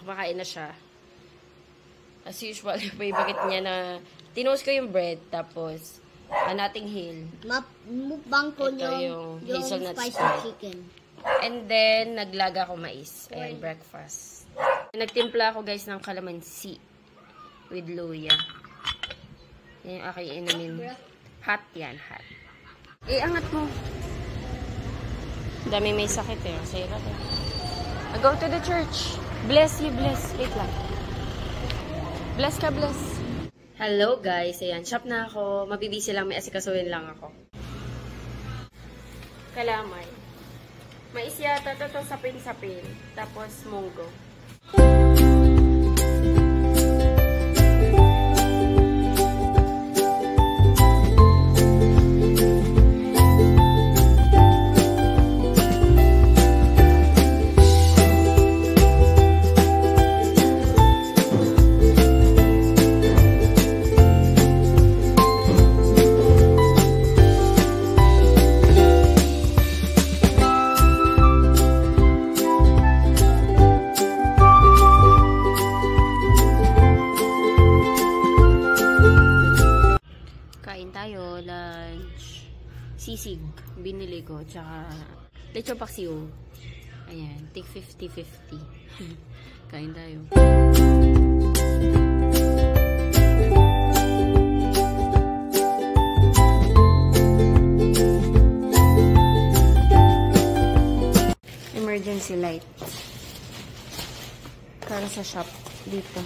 kumakain na siya. As usual, favorite niya na tinost ko yung bread, tapos nating hill. Mukbang ko yung hazelnut spicy spread. chicken. And then, naglaga ako mais. Ayan, breakfast. Nagtimpla ako guys ng calamansi with luya. Yan yung aking inumin. Hot yan, hot. Angat mo. Dami may sakit eh. Say that eh. I go to the church. Bless you, bless. Wait lang. Bless ka, bless. Hello guys. Ayan, shop na ako. Mabibisi lang, may asikasuhin lang ako. Kalamay. Mais yata to sapin-sapin. Tapos munggo. Tayo, lunch. Sisig, binili ko. Tsaka, lechon paksiw. Ayan, take 50-50. Kain tayo. Emergency light. Para sa shop. Dito.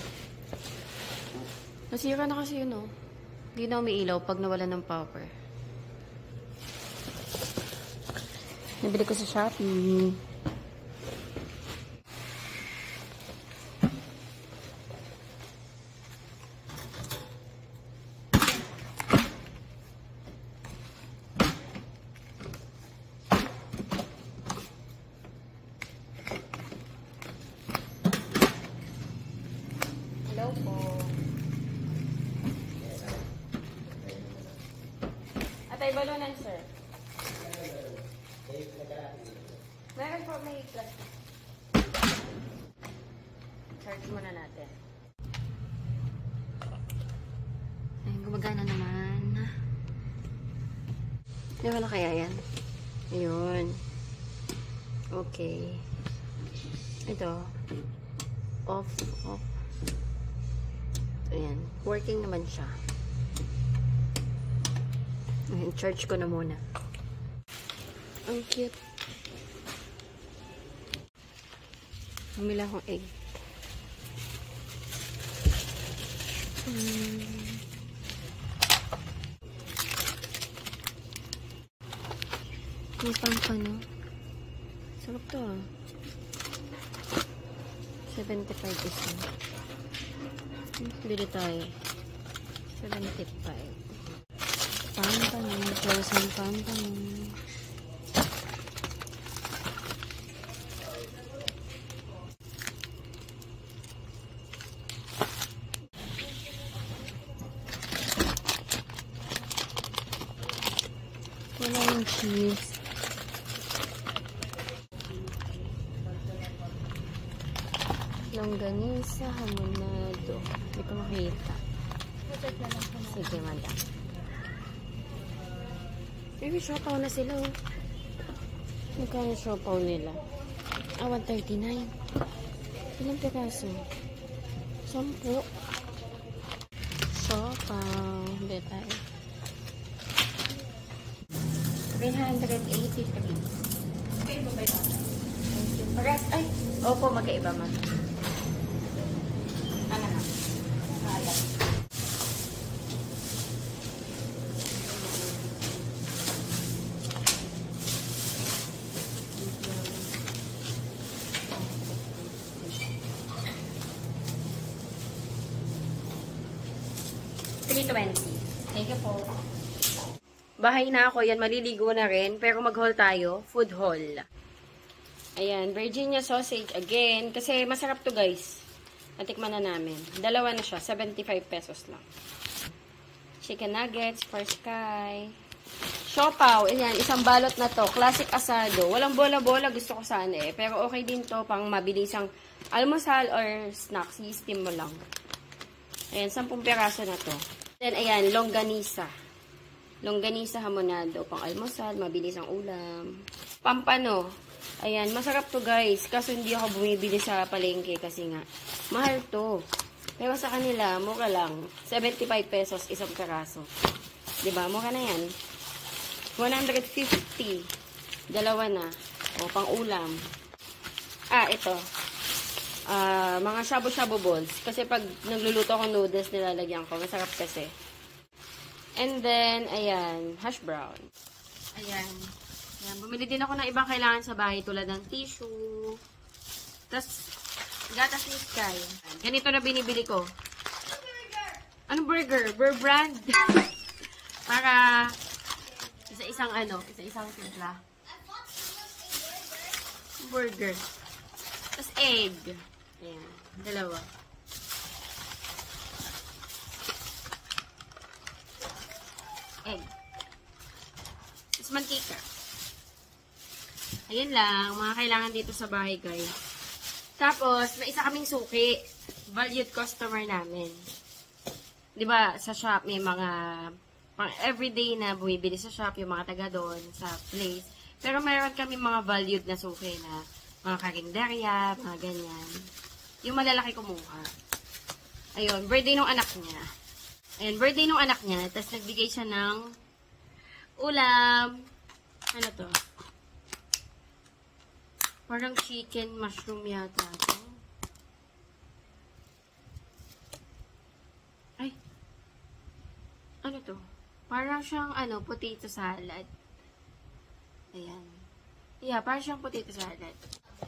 Nasira na kasi yun, oh. Hindi na umiilaw pag nawala ng power. Nabili ko sa Shopee. Hello po. Atay balunan, sir. Meron po, may plastic. Charge muna natin. Ayun, gumagana naman. Di wala kaya yan? Ayun. Okay. Ito. Off, off. Ayan. Working naman siya. Ayan, charge ko na muna. Ang cute. Bumili akong egg. May pampano. Sarap to ah. 75 isa. Bili tayo. 75. Pampano. Frozen pampano. Wala yung cheese. Longganisa, hamonado. Hindi ko makita. Sige, madam. Maybe siopaw na sila, oh. Magkano siopaw nila? 139. Ilang piraso? 10. Siopaw. Hindi tayo. 383. Okay, ba ba ito? Thank you. Paras, ay! Opo, magkaiba man. Ano na? Alam. Thank you po. Bahay na ako. Yan, maliligo na rin. Pero mag-haul tayo. Food haul. Ayan, Virginia sausage again. Kasi masarap to, guys. Natikman na namin. Dalawa na siya. 75 pesos lang. Chicken nuggets for Sky. Siopaw. Ayan, isang balot na to. Classic asado. Walang bola-bola. Gusto ko sana eh. Pero okay din to pang mabilisang almusal or snacks, i-steam mo lang. Ayan, 10 piraso na to. Then, ayan, longganisa. Longganisa hamonado, pang almusal, mabilis ang ulam. Pampano. Ayan, masarap to guys. Kaso hindi ako bumibili sa palengke kasi nga, mahal to. Pero sa kanila, mura lang. 75 pesos, isang piraso. Diba? Mura na yan. 150. Dalawa na. O, pang ulam. Ito. Mga shabu-shabu balls. Kasi pag nagluluto ako noodles, nilalagyan ko. Masarap kasi. And then, ayan, hash brown. Ayan. Ayan. Bumili din ako ng ibang kailangan sa bahay tulad ng tissue. Tapos, gatas ni Sky. Ganito na binibili ko. Anong burger? Burger brand. Para isa-isang isa-isang timpla. Burger. Tapos egg. Ayan. Dalawa. Egg. Tapos mantika. Ayan lang. Mga kailangan dito sa bahay, guys. Tapos, may isa kaming suki. Valued customer namin. Diba, sa shop, may mga pang everyday na bumibili sa shop, yung mga taga doon, sa place. Pero mayroon kami mga valued na suki na mga karinderya, mga ganyan. Yung malalaki kumuha. Ayun, birthday nung anak niya. Ayun, birthday nung anak niya. Tapos nagbigay siya ng ulam. Ano to? Parang chicken mushroom yata to. Ay. Ano to? Parang siyang potato salad. Ayan. Yeah, parang siyang potato salad.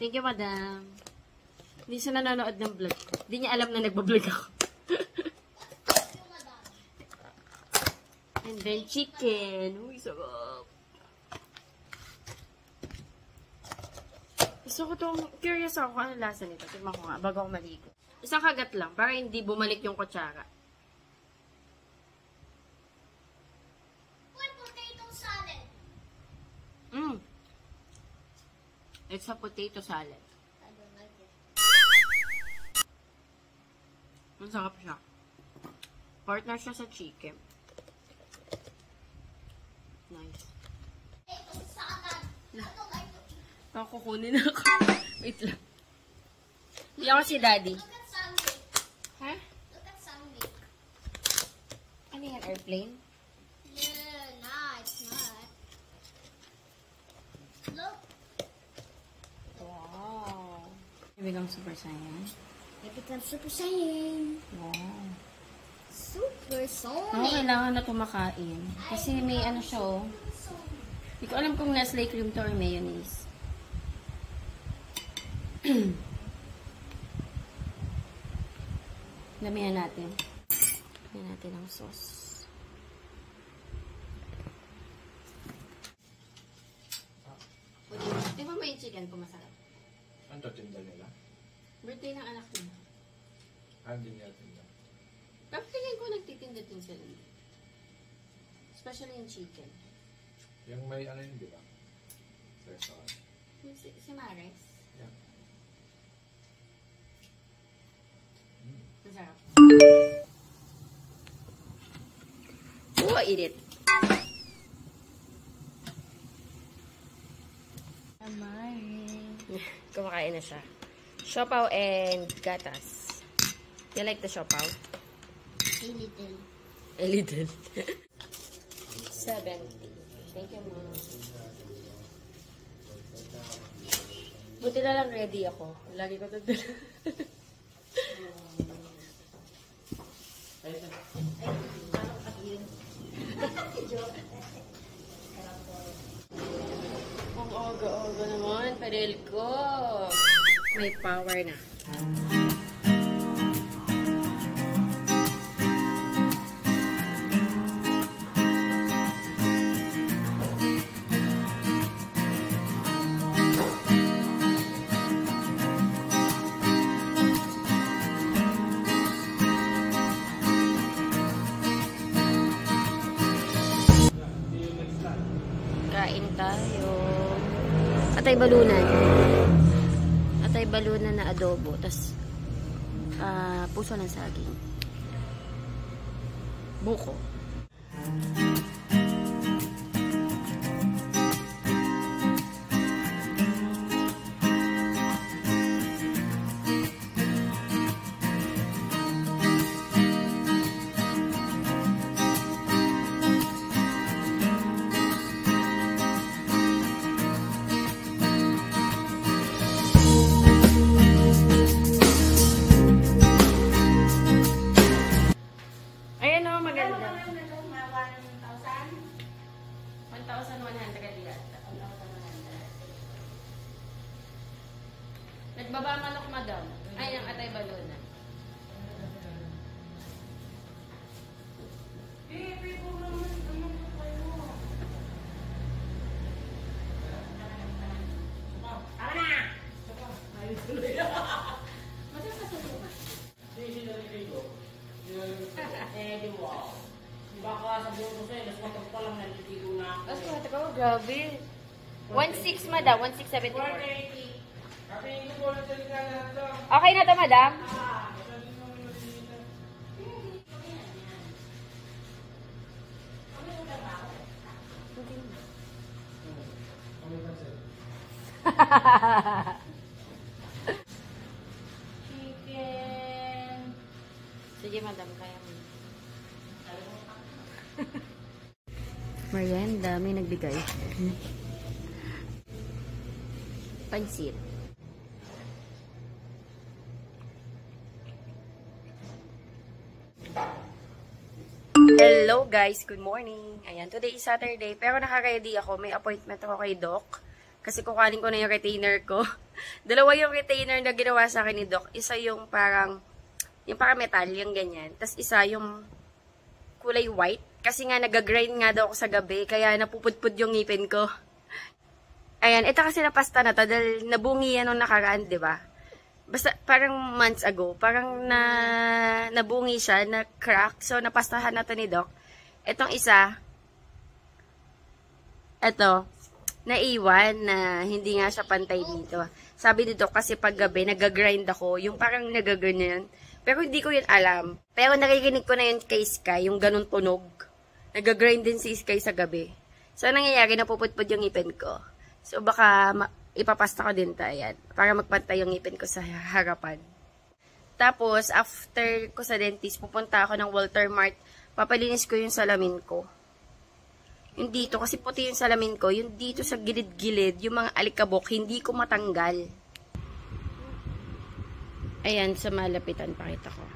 Thank you, madam. Hindi siya nanonood ng vlog. Hindi niya alam na nagbablog ako. And then chicken. Uy, sarap. Gusto ko itong, curious ako kung ano lasa nito. Tignan ko nga, bago ako maligo. Isang kagat lang, para hindi bumalik yung kutsara. It's a potato salad. I don't like it. Masarap siya. Partner siya sa chicken. Nice. It's salad. I don't like to eat. Baka kukunin ako. Wait lang. Hindi ako si daddy. Look at Sunday. Ha? Look at Sunday. Ano yan? Airplane? Yeah, nah, it's not. Look. Wow. Ibigam Super Saiyan. It becomes Super Saiyan. Wow. Super Sonic. Ako kailangan na kumakain. Kasi may ano siya oh. Hindi ko alam kung Nestle cream to or mayonnaise. Lamihan natin. Lamihan natin ang sauce. Di ba may chicken kung masarap? Ano to, tinda nila? Birthday ng anak niya. Hindi nila tinda. Pero tingin ko nagtitinda din sila. Especially yung chicken. Yung may ano yun, di ba? Restaurant. Si Mares. Yeah. Masarap. Oh, eat it. Kumakain na siya. Siopaw and gatas. You like the siopaw? A little. A little. 70. Thank you, Mom. Buti na lang ready ako. Lagi ko ito dala. Ang aga-aga naman, Perel ko. May power na. Kain tayo. Atay balunan. Atay balunan na adobo. Tapos, puso ng saging. Buko. Ayan o, maganda. 1,100 yata. Nagbaba manok, madam. Ay, ang atay balona. Grabe. 1,600, madam. 1,674. Okay na to, madam? Chicken. Sige, madam. Kaya mo. Merienda, may nagbigay. Pansit. Hello guys, good morning. Ayan, today is Saturday, pero naka-ready ako. May appointment ako kay Doc. Kasi kukunin ko na yung retainer ko. Dalawa yung retainer na ginawa sa akin ni Doc. Isa yung parang metal, yung ganyan. Tapos isa yung kulay white. Kasi nga nag-grind nga daw ako sa gabi, kaya napupudpud yung ngipin ko. Ayan, ito kasi na pasta na to, dahil nabungi yan nung nakaraan, di ba? Basta parang months ago, parang nabungi siya, na-crack. So, napastahan na to ni Doc. Itong isa, ito, naiwan na hindi nga siya pantay dito. Sabi ni Doc, kasi pag gabi, nag-grind ako, yung parang nag-ganyan. Pero hindi ko yun alam. Pero naririnig ko na yun kay Sky, yung ganun tunog. Nag-grind din si Sky sa gabi. So, nangyayari, napupudpud yung ngipin ko. So, baka ipapasta ko din to, ayan. Para magpantay yung ngipin ko sa harapan. Tapos, after ko sa dentist, pupunta ako ng Walter Mart. Papalinis ko yung salamin ko. Yung dito, kasi puti yung salamin ko. Yung dito sa gilid-gilid, yung mga alikabok, hindi ko matanggal. Ayan, sa malapitan, pakita ko.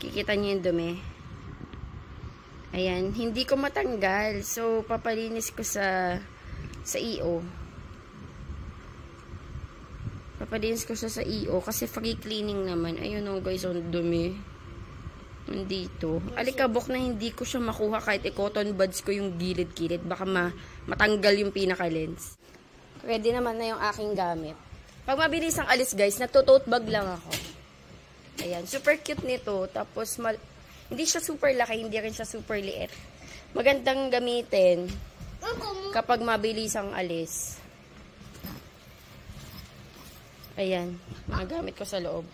Kikita niyo yung dumi. Ayan, hindi ko matanggal. So, papalinis ko sa EO. Papalinis ko siya sa EO kasi free cleaning naman. Ayun o guys, ang dumi. Nandito. Alikabok na hindi ko siya makuha kahit i-cotton buds ko yung gilid-gilid. Baka matanggal yung pinaka-lens. Ready naman na yung aking gamit. Pag mabilis ang alis guys, nagto-tote bag lang ako. Ayan, super cute nito. Tapos, hindi siya super laki, hindi rin siya super liit. Magandang gamitin kapag mabilis ang alis. Ayan, magamit ko sa loob.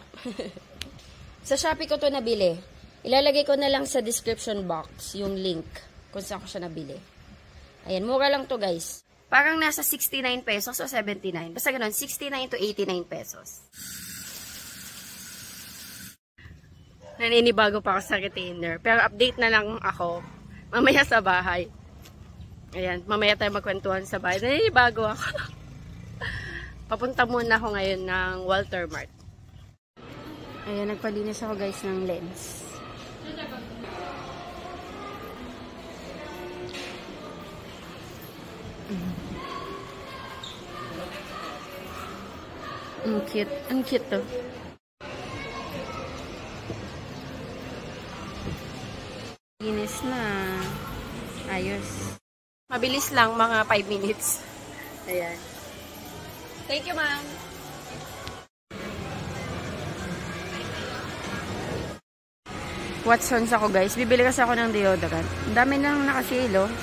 Sa Shopee ko to nabili. Ilalagay ko na lang sa description box yung link kung saan ko siya nabili. Ayan, mura lang to guys. Parang nasa 69 pesos o 79. Basta ganun, 69 to 89 pesos. Naninibago pa ako sa retainer. Pero update na lang ako. Mamaya sa bahay. Ayan, mamaya tayo magkwentuhan sa bahay. Naninibago ako. Papunta muna ako ngayon ng Walter Mart. Ayan, nagpalinis ako guys ng lens. Ang cute. Ang cute to. Linis na. Ayos. Mabilis lang, mga 5 minutes. Ayan. Thank you, ma'am. Watsons ako, guys. Bibili kasi ako ng deodorant. Ang dami lang nakasale, oh.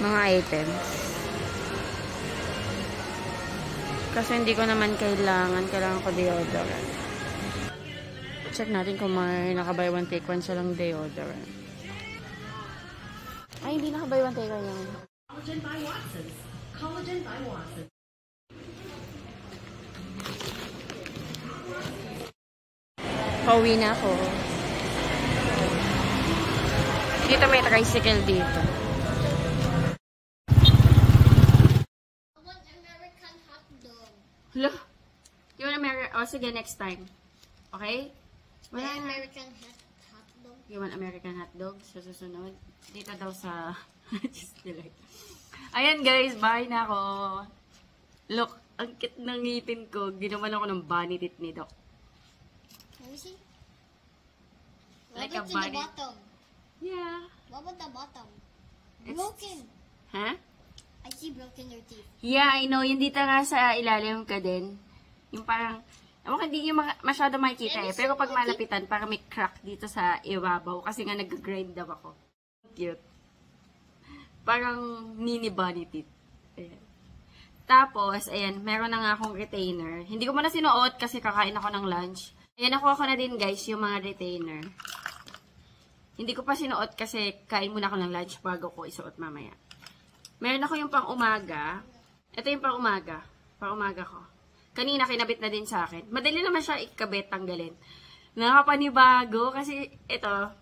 Mga items. Kasi hindi ko naman kailangan ko deodorant. Check natin kung may naka-buy one take one silang deodorant. Ay, hindi naka-buy one take one yan. Collagen by Watson. Collagen by Watson. Pauwi na ako. Dito may tricycle dito. I want American hot dog. Hello? You want American? Oh, sige, next time. Okay? Wala na. American hot dog. You want American hotdog? Sa susunod. Dito daw sa Cheese Delight. Ayan guys, bahay na ako. Look, ang cute ng ngipin ko. Ginawan ako ng bunny teeth ni Doc. Let me see. Like What a about bunny. the bottom? Yeah. What about the bottom? It's- Broken. Huh? I see broken your teeth. Yeah, I know. Yung dito nga sa ilalim ka din. Yung parang, ewan, hindi yung masyado makikita eh. Pero pag malapitan, parang may crack dito sa ibabaw. Kasi nga nag-grind daw ako. Cute. Parang mini bunny teeth. Ayan. Tapos, ayan, meron na nga akong retainer. Hindi ko muna sinuot kasi kakain ako ng lunch. Ayan, nakuha ko na din guys yung mga retainer. Hindi ko pa sinuot kasi kain muna ako ng lunch bago ko isuot mamaya. Meron ako yung pang-umaga. Ito yung pang-umaga. Pang-umaga ko. Kanina kinabit na din sa akin. Madali naman siya ikabit, tanggalin. Nakapanibago kasi ito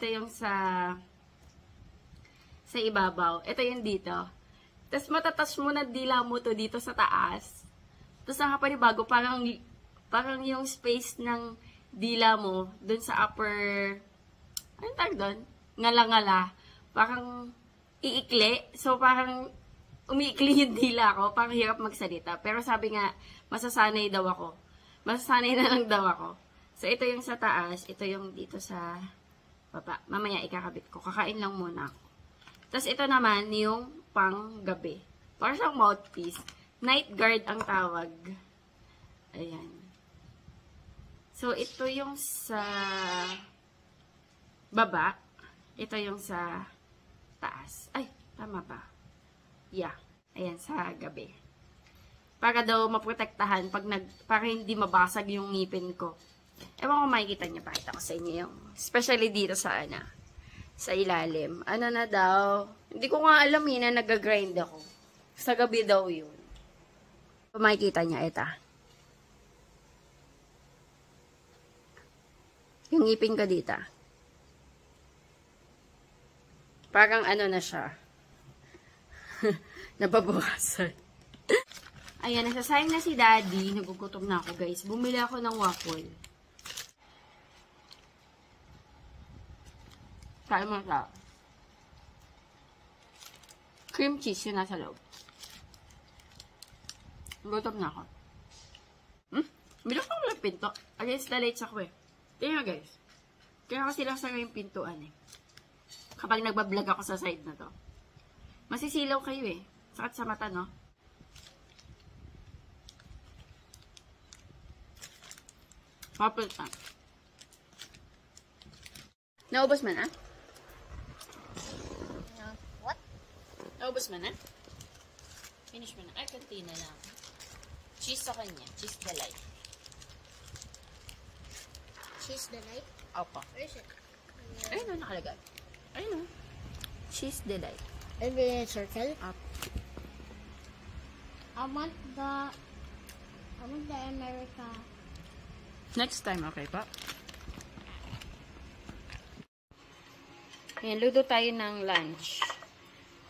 yung sa ibabaw. Ito yung dito. Tapos matatouch mo na dila mo to dito sa taas. Tapos nakapanibago, parang yung space ng dila mo dun sa upper, anong tawag dun? Ngala-ngala. Parang iikli. So, parang umiikli yung dila ko. Parang hirap magsalita. Pero sabi nga, masasanay daw ako. Masasanay na lang daw ako. So, ito yung sa taas. Ito yung dito sa baba. Mamaya ikakabit ko. Kakain lang muna ako. Tapos, ito naman yung pang gabi. Parang siyang mouthpiece. Night guard ang tawag. Ayan. So, ito yung sa baba. Ito yung sa taas. Ay, tama ba? Yeah. Ayan, sa gabi. Para daw maprotektahan para hindi mabasag yung ngipin ko. Ewan ko makikita niyo, pakita ko sa inyo yung, especially dito sa sa ilalim. Ano na daw? Hindi ko nga alam na nag-grind ako. Sa gabi daw yun. So, makikita niya, ito. Yung ngipin ko dito. Parang ano na siya. Nababawasan. Ayan, nasasayang na si Daddy. Nagugutom na ako, guys. Bumili ako ng waffle. Kain mo sa cream cheese yung nasa loob. Gutom na ako. Bilang ako lang pinto. Against the lights ako eh. Tingnan guys. Kaya kasi lang sa yung pintuan eh. Kapag nagbablog ako sa side na to. Masisilaw kayo eh. Sakit sa mata, no? Purple time. Naubos man, ah? What? Naubos man, ah? Finish mo na. Ay, kantina na. Cheese sa kanya. Cheese delight. Cheese delight? Opo. Where is it? Ayun o, nakalagay. Ayun o. Cheese delight. Maybe a circle? Up. I want the America. Next time, okay pa? Ayan, luto tayo ng lunch.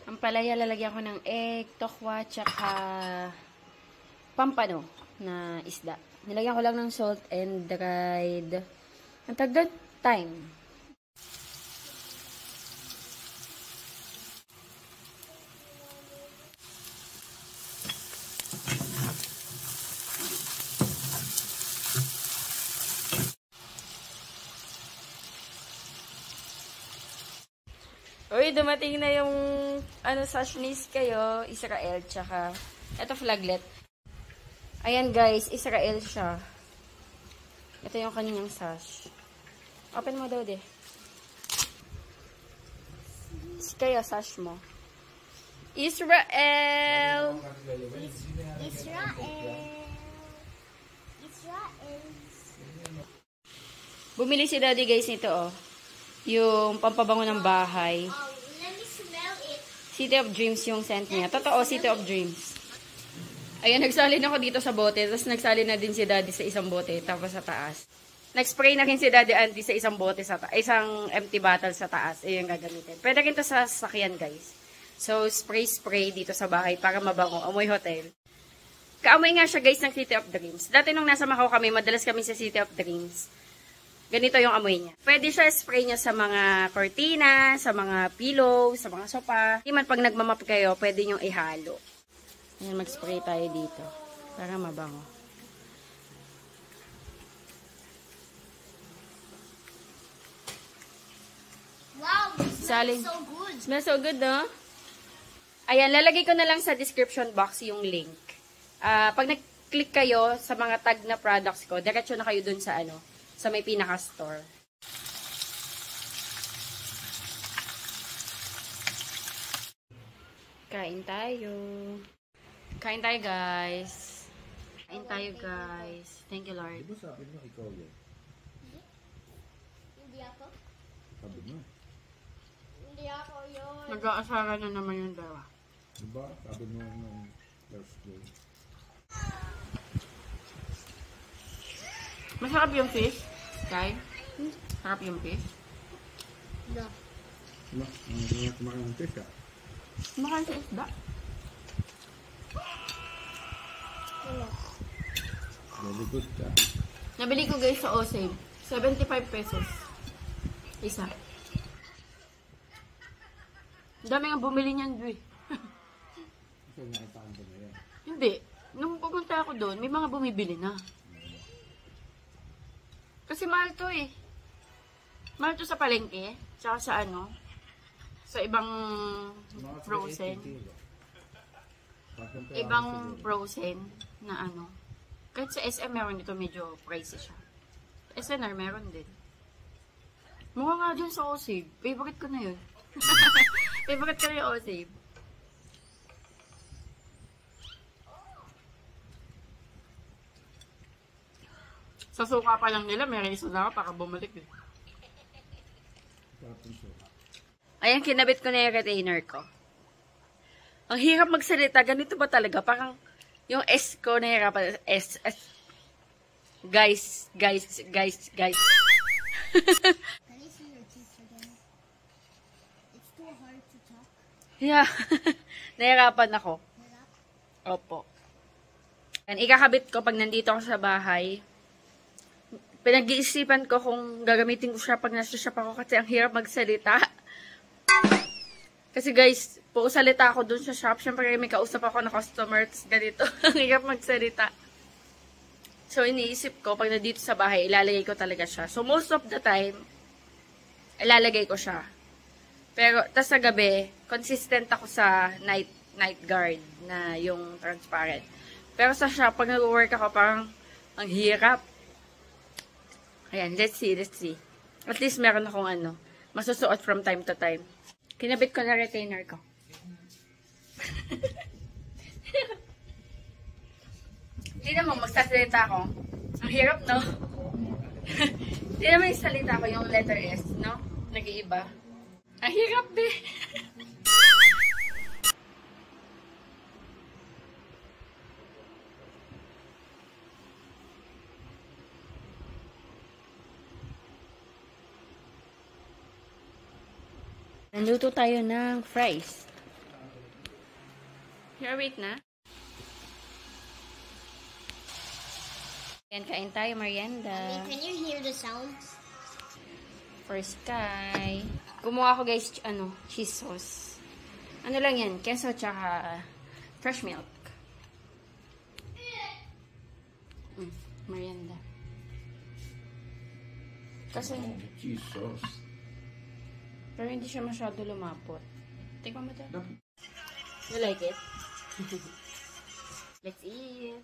Ang palaya, lalagyan ko ng egg, tokwa, tsaka pampano na isda. Nilagyan ko lang ng salt and dried, ang tawag doon? Thyme. Uy, dumating na yung sashnis kayo, Israel, tsaka eto flaglet. Ayan guys, Israel siya. Ito yung kanyang sash. Open mo daw de. Kaya sash mo. Israel! Israel. Bumili si Daddy guys nito oh. Yung pampabango ng bahay. Oh, let me smell it. City of Dreams yung scent niya. Totoo, City of Dreams. Ayan, nagsalin ako dito sa bote. Tapos nagsalin na din si Daddy sa isang bote. Tapos sa taas. Nag-spray na rin si Daddy Auntie sa isang bote sa taas. Isang empty bottle sa taas. Ayan gagamitin. Pwede rin to sa sasakyan guys. So, spray dito sa bahay para mabango. Amoy hotel. Kaamoy nga siya guys ng City of Dreams. Dati nung nasa Macau kami, madalas kami sa City of Dreams. Ganito yung amoy niya. Pwede siya spray niya sa mga cortina, sa mga pillow, sa mga sopa. Hindi man pag nagmamap kayo, pwede nyo ihalo. Ayan, mag-spray tayo dito. Para mabango. Wow, it Salin. smells so good. Smells so good, no? Ayan, lalagay ko na lang sa description box yung link. Pag nag-click kayo sa mga tag na products ko, diretso na kayo dun sa sa may pinaka-store. Kain tayo. Kain tayo, guys. Kain tayo, guys. Thank you, Lord. Di ba sabi mo ikaw yun? Hindi ako. Sabi mo. Hindi ako yun. Nag-aasara na naman yung dalawa. Di ba? Sabi mo nung Thursday. Masarap yung fish, Kai. Sarap yung fish. No. Mga kumakain ng fish ah. Kumakain sa isda. Ano? Very good ka. Nabili ko guys sa Osave. 75 pesos. Isa. Dami nga bumili niyan, Dwi. Kasi nakitaan ko na yan. Hindi. Nung pumunta ako doon, may mga bumibili na. Kasi mahal to eh. Mahal to sa palengke. Tsaka sa sa ibang Mga frozen. 380 kilo. Bakit kaya Ibang siguro? frozen na Kahit sa SM meron dito medyo pricey siya. SNR meron din. Mukha nga dyan sa Osave. Favorite ko na yun. Favorite ko na yung Osave. Sa suka pa lang nila, may reason na ako para bumalik eh. Sarap yung suka. Ayan, kinabit ko na yung retainer ko. Ang hirap magsalita. Ganito ba talaga? Parang yung S ko nahirapan. S. Guys. Can I see your teeth again? It's too hard to talk. Yeah. Nahirapan ako. Hirap? Opo. Yan, ikakabit ko pag nandito ako sa bahay. Pinag-iisipan ko kung gagamitin ko siya pag nasa shop ako kasi ang hirap magsalita. Kasi guys, salita ako dun sa shop. Siyempre may kausap ako na customer. Tapos ganito. Ang hirap magsalita. So iniisip ko, pag nandito sa bahay, ilalagay ko talaga siya. So most of the time, ilalagay ko siya. Pero, tas sa gabi, consistent ako sa night guard na yung transparent. Pero sa shop, pag nag-work ako, parang ang hirap. Ayan, let's see. At least meron akong masusuot from time to time. Kinabit ko na retainer ko. Hindi naman magsasalita ako. Ang hirap, no? Hindi naman yung salita ko yung letter S, no? Nag-iiba. Ang hirap, be. Naluto tayo ng fries. Here, wait na. Ayan, kain tayo, merienda. Can you hear the sounds? First Sky. Gumawa ko guys, cheese sauce. Ano lang yan, queso tsaka fresh milk. Merienda. Kasi, Cheese sauce. pero hindi siya masyado lumapot. Tingnan mo ito. You like it? Let's eat.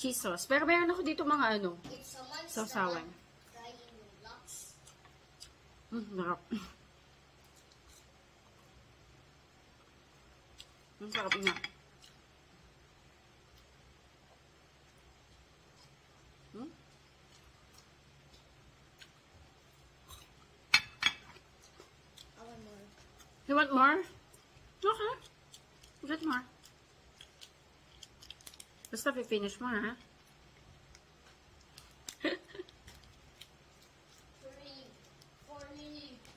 Cheese sauce. Pero meron ako dito mga If someone's sausawan. dying in blocks, Narap. Ang sarap niya. Hmm? I want more. You want more? Okay. Get more. Basta finish mo, ha? 3, 4 minutes.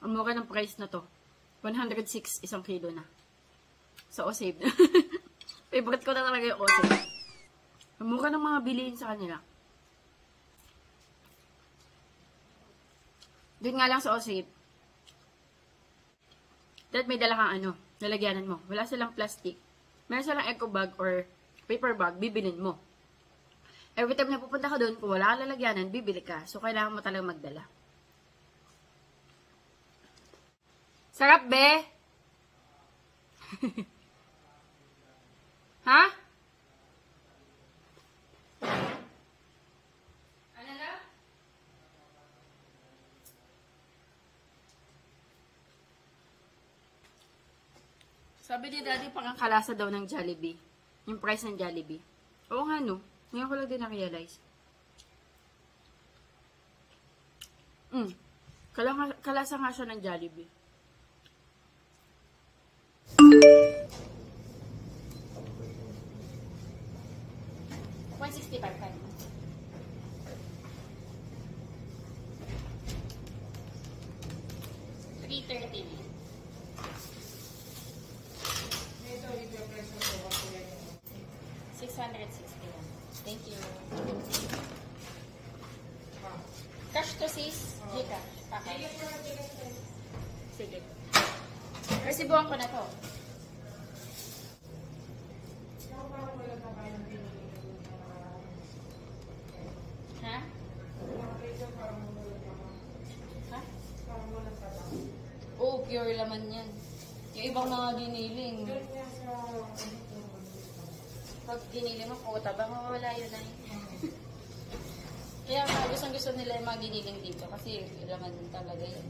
Ang mura ng price na to. 106 isang kilo na. Sa Osave. Favorite ko na talaga yung Osave. Ang mura ng mga bilihin sa kanila. Doon nga lang sa Osave. Dahil may dala kang lalagyanan mo. Wala silang plastic. Meron silang eco bag or paper bag, bibilin mo. Every time na pupunta ka doon, kung wala kang lalagyanan, bibili ka. So, kailangan mo talagang magdala. Sarap, be? Ha? Ano na? Sabi ni Daddy, pangkalasa daw ng Jollibee. Yung price ng Jollibee. Oo nga, no? Ngayon ko lang din na-realize. Kalasa nga siya ng Jollibee. $165. $330. $661. Thank you. Cash to sis. Gcash. Okay. Sige. Resibuhan ko na to. Ha? Ha? Oo, pure laman yan. Yung ibang mga giniling. Pag giniling mo, kuta ba? Mawala yun na yun. Kaya gusto nila yung mga giniling dito kasi laman talaga yun.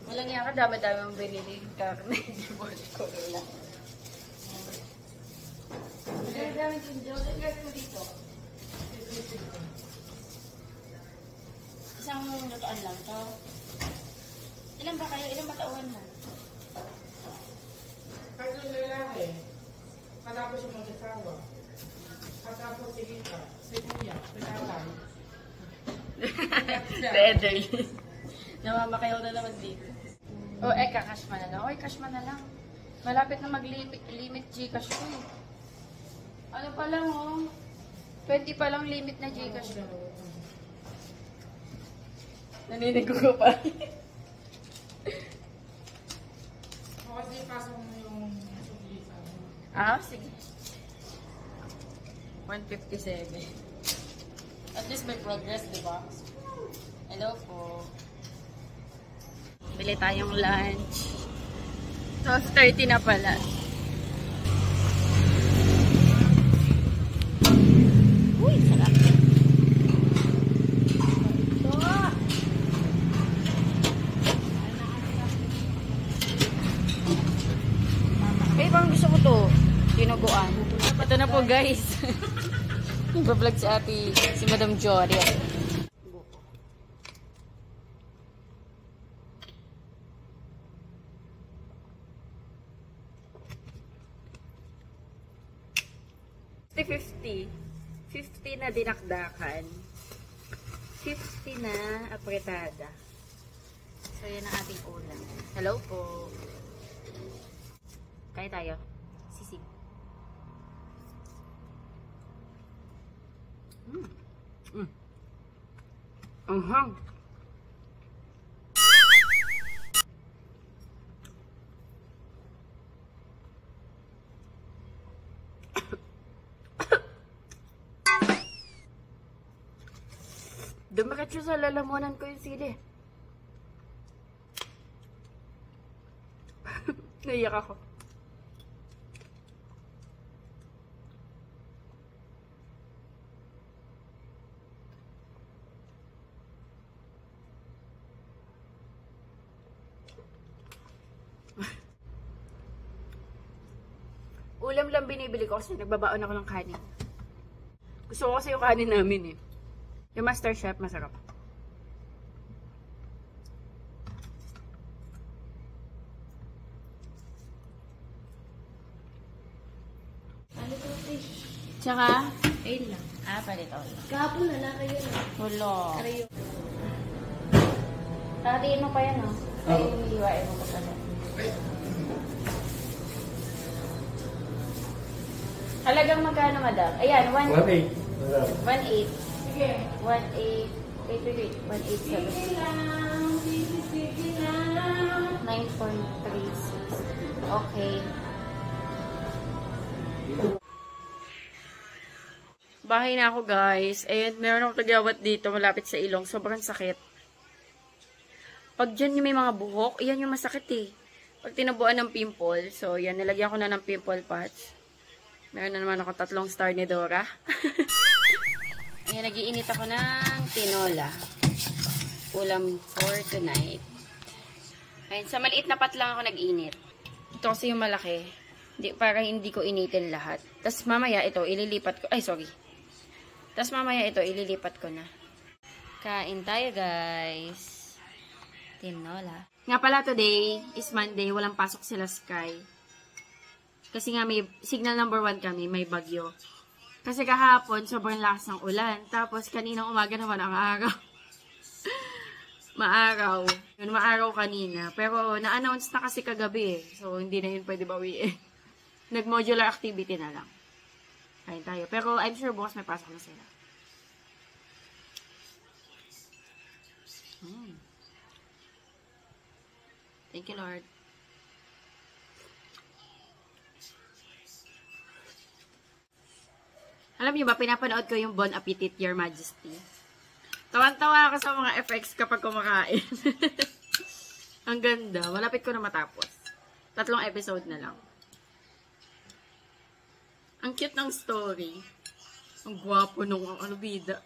Walang yan ka, dami-dami mong binili. Karne, di mo ko lang. Dami-dami din. Lagay mo dito. Isang lutoan lang to. Ilan ba kayo? Ilan ba tauhan mo? Kasi lalaki, matapos yung mag-asawa, matapos si Kita, si Kuya, si Tatay. Better. Namamakayaw na naman dito. O, cash man na lang. Oy, cash man na lang. Malapit na mag-limit Gcash ko eh. Ano pa lang oh. 20 pa lang limit na Gcash ko. Naninigo ko pa. O kasi pasok mo yung sublisan. Sige. 157. At least may progress, di ba? Hello po. Bili tayong lunch. 12:30 na pala. Uy, sarap. Parang gusto ko to. Tinuguan. Ito na po guys. Nagpa-vlog si ate, si Madam Jory. $50 na dinakdakan. 50 na apretada. So, yan ang ating ulam. Hello po. Kaya tayo. Sisig. Anghang. Dumakit siya sa lalamunan ko yung sili. Naiyak ako. ulam binibili ko kasi nagbabaon ako ng kanin. Gusto ko kasi yung kanin namin eh. Yung Master Chef, masarap. Tsaka, Ayun lang. palito. Kahapon na lang kayo na. Hulo. Kayo. Tatiin mo pa yan, oh. Ay, hiwain mo pa pala. Halagang magkano, madam? Ayan, 1.8. 1.8. Sige. 1.8. Wait. 1.8. Sige lang. 9.36. Okay. Bahay na ako, guys. Ayan, meron akong tagyawat dito, malapit sa ilong. Sobrang sakit. Pag dyan yung may mga buhok, yan yung masakit eh. Pag tinubuan ng pimple, so yan, nilagyan ko na ng pimple patch. Meron na naman ako 3 star ni Dora. Ayan, nag-iinit ako ng tinola. Ulam for tonight. Ayan, sa maliit na pat lang ako nag-init. Ito kasi yung malaki. Para hindi ko initin lahat. Tapos mamaya ito, ililipat ko. Ay, sorry. Tapos mamaya ito, ililipat ko na. Kain tayo, guys. Tinola. Nga pala, today is Monday. Walang pasok sila Sky. Kasi nga may signal number 1 kami, may bagyo. Kasi kahapon, sobrang lakas ng ulan. Tapos kaninang umaga naman ang araw. Maaraw. Yun, maaraw kanina. Pero na-announce na kasi kagabi eh. So, hindi na yun pwede bawiin. Nag-modular activity na lang. Kain tayo. Pero I'm sure bukas may pasok na sila. Thank you, Lord. Alam niyo ba, pinapanood ko yung Bon Appetit, Your Majesty. Tawan-tawa ako sa mga effects kapag kumakain. Ang ganda. Malapit ko na matapos. 3 episode na lang. Ang cute ng story. Ang gwapo nung bida.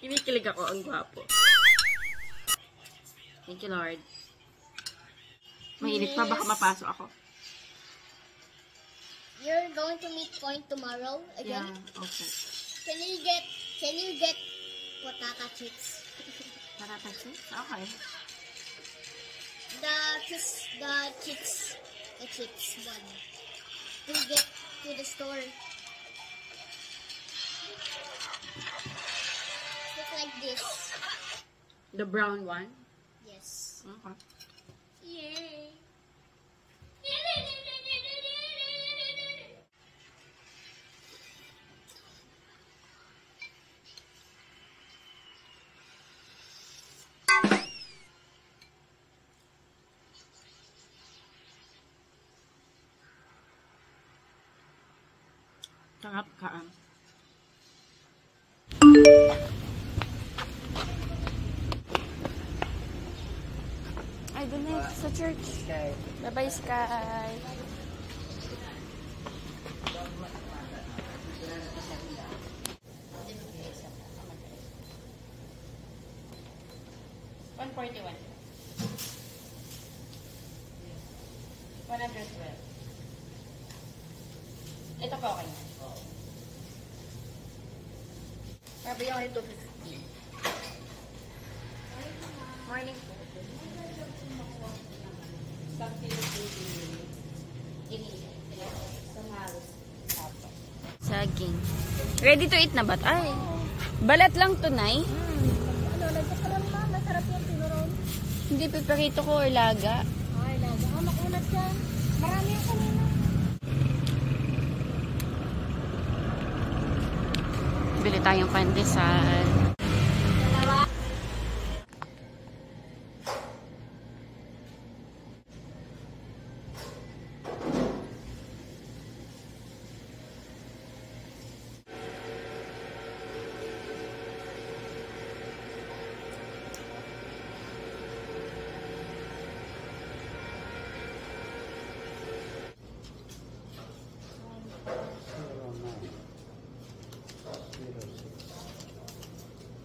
Kinikilig ako, ang gwapo. Thank you, Lord. Mainit pa, baka mapasok ako. You're going to meet Point tomorrow again? Yeah, okay. Can you get potato chips? Potato chips? Okay. The chips one. To get to the store. Look like this. The brown one? Yes. Okay. Yay. Sarap kaan. Ay, dun na sa church. Bye-bye, Sky. $141. 112. Ito pa okay na. Sabi yung ito 250. Morning po. Saging. Ready to eat na ba? Ay. Balat lang to, Nay. Lagyan ka lang, ma. Masarap yung tinuron. Hindi piperito ko or laga. Ay, laga. Makunat yan. Marami yung kanina. Bili tayong pandesal.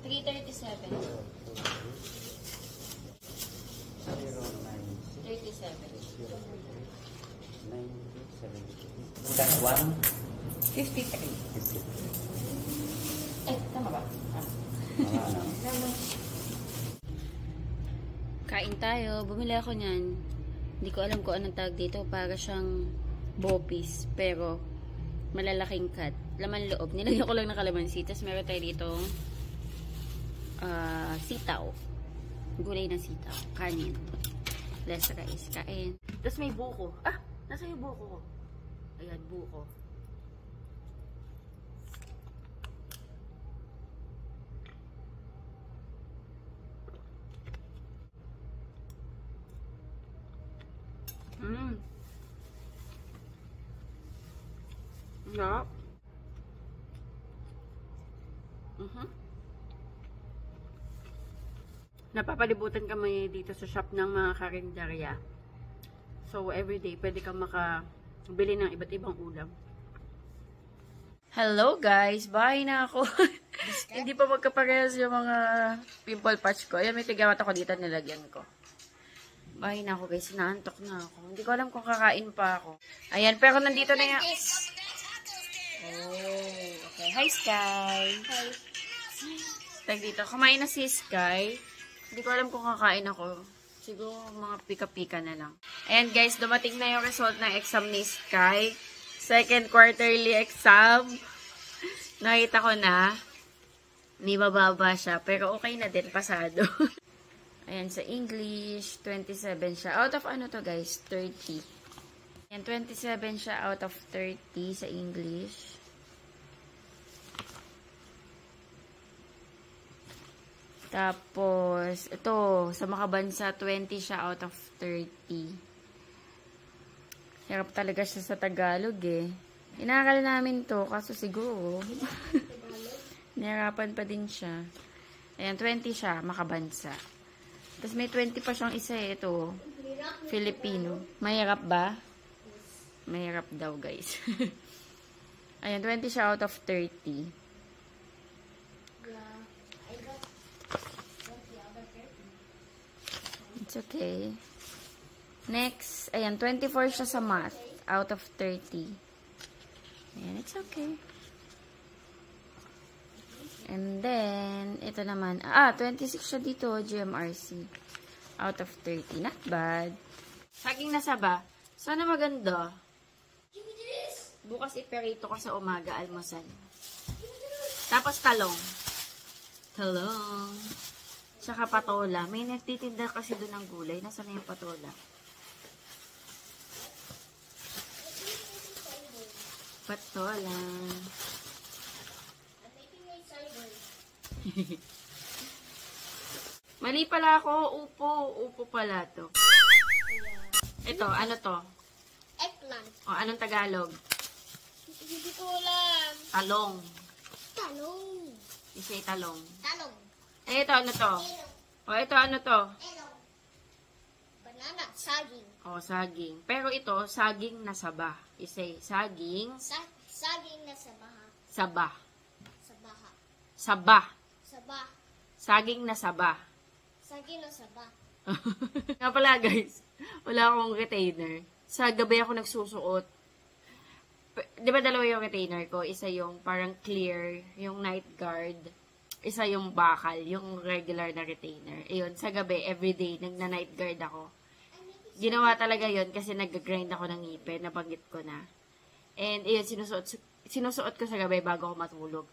$337. 37. That one? 53. Tama ba? Kain tayo. Bumili ako niyan. Hindi ko alam kung anong tawag dito. Para siyang bopis. Pero, malalaking cut. Laman loob. Nilagyan ko lang ng kalamansi. Tapos meron tayo dito sitaw. Gulay ng sitaw. Kanin. Less rice. Kain. Tapos may buko. Nasa yung buko ko? Ayan, buko. Yup. Napapalibutan kami dito sa shop ng mga karinderya. So, everyday, pwede kang makabili ng iba't ibang ulam. Hello guys! Bahay na ako. Hindi pa magkaparehas yung mga pimple patch ko. Ayan, may tigawat ako dito, nilagyan ko. Bahay na ako guys. Naantok na ako. Hindi ko alam kung kakain pa ako. Ayan, pero nandito na yung... Oh, okay. Hi, Sky! Hi. Tag dito. Kumain na si Sky. Hindi ko alam kung kakain ako. Siguro mga pika-pika na lang. Ayan guys, dumating na yung result ng exam ni Sky. Second quarterly exam. Nakita ko na. May mababa siya. Pero okay na din. Pasado. Ayan, sa English, 27 siya. Out of ano to guys? 30. Ayan, 27 siya out of 30 sa English. Tapos, ito, sa makabansa, 20 siya out of 30. Hirap talaga siya sa Tagalog eh. Inakal namin to, kaso siguro, nahirapan pa din siya. Ayan, 20 siya, makabansa. Tapos may 20 pa siyang isa eh, ito, Filipino. Mahirap ba? Mahirap daw guys. Ayan, 20 siya out of 30. It's okay. Next, ayan, 24 siya sa math. Out of 30. Ayan, it's okay. And then, ito naman. 26 siya dito, GMRC. Out of 30. Not bad. Saging nasa ba? Sana maganda. Bukas iperito ko sa umaga, almusal. Tapos talong. Talong. Tsaka patola. May nagtitinda kasi doon ng gulay. Nasaan na yung patola? Patola. Mali pala ako. Upo. Upo pala to. Ito, ano to? Eggplant. O, anong Tagalog? Hindi ko alam. Talong. Talong. Isa'y talong. Talong. Eh, ito, ano to? O, ito, ano to? Banana. Saging. O, saging. Pero ito, saging na saba. Isa'y saging Saging na sabaha. saba. Sabaha. Saba. Sabah. Saging na saba. Saging na sabah. Nga pala, guys. Wala akong retainer. Sa gabi ako nagsusuot. Di ba dalawa yung retainer ko? Isa yung parang clear, yung night guard. Isa yung bakal, yung regular na retainer. Ayun, sa gabi, everyday, nagna-night guard ako. Ginawa talaga yon kasi nag-grind ako ng ngipin, nabanggit ko na. And, ayun, sinusuot ko sa gabi bago ako matulog.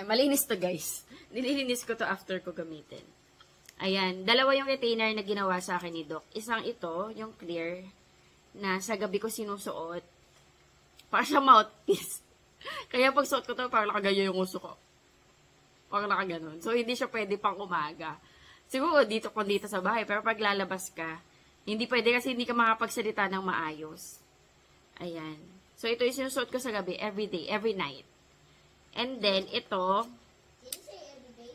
Malinis to, guys. Nililinis ko to after ko gamitin. Ayan, dalawa yung retainer na ginawa sa akin ni Doc. Isang ito, yung clear, na sa gabi ko sinusuot. Para sa mouthpiece. Kaya pag suot ko to, parang nakagaya yung uso ko. Parang nakaganon. So, hindi siya pwede pang umaga. Siguro dito sa bahay. Pero pag lalabas ka, hindi pwede kasi hindi ka makapagsalita ng maayos. Ayan. So, ito yung sinusuot ko sa gabi, every day, every night. And then, ito, Did you say everyday?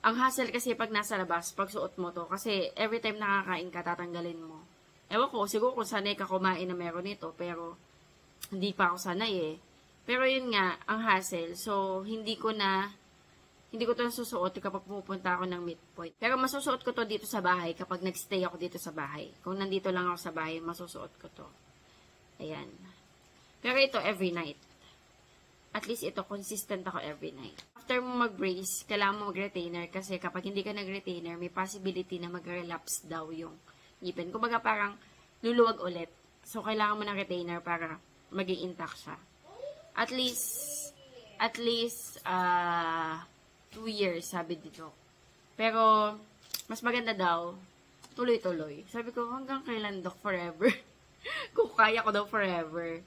ang hassle kasi pag nasa labas, pag suot mo to, kasi every time nakakain ka, tatanggalin mo. Ewan ko, siguro kung sanay ka kumain na meron ito, pero hindi pa ako sanay eh. Pero yun nga, ang hassle. So, hindi ko na Hindi ko to susuot kapag pupunta ako ng midpoint. Pero masusuot ko to dito sa bahay kapag nagstay ako dito sa bahay. Kung nandito lang ako sa bahay, masusuot ko to. Ayan. Pero ito, every night. At least ito, consistent ako every night. After mo mag-brace, kailangan mo mag-retainer kasi kapag hindi ka nag-retainer, may possibility na mag-relapse daw yung ngipin. Kumbaga parang luluwag ulit. So, kailangan mo ng retainer para maging intact siya. At least, 2 years, sabi dito. Pero, mas maganda daw, tuloy-tuloy. Sabi ko, hanggang kailan, Doc? Forever. Kung kaya ko daw forever.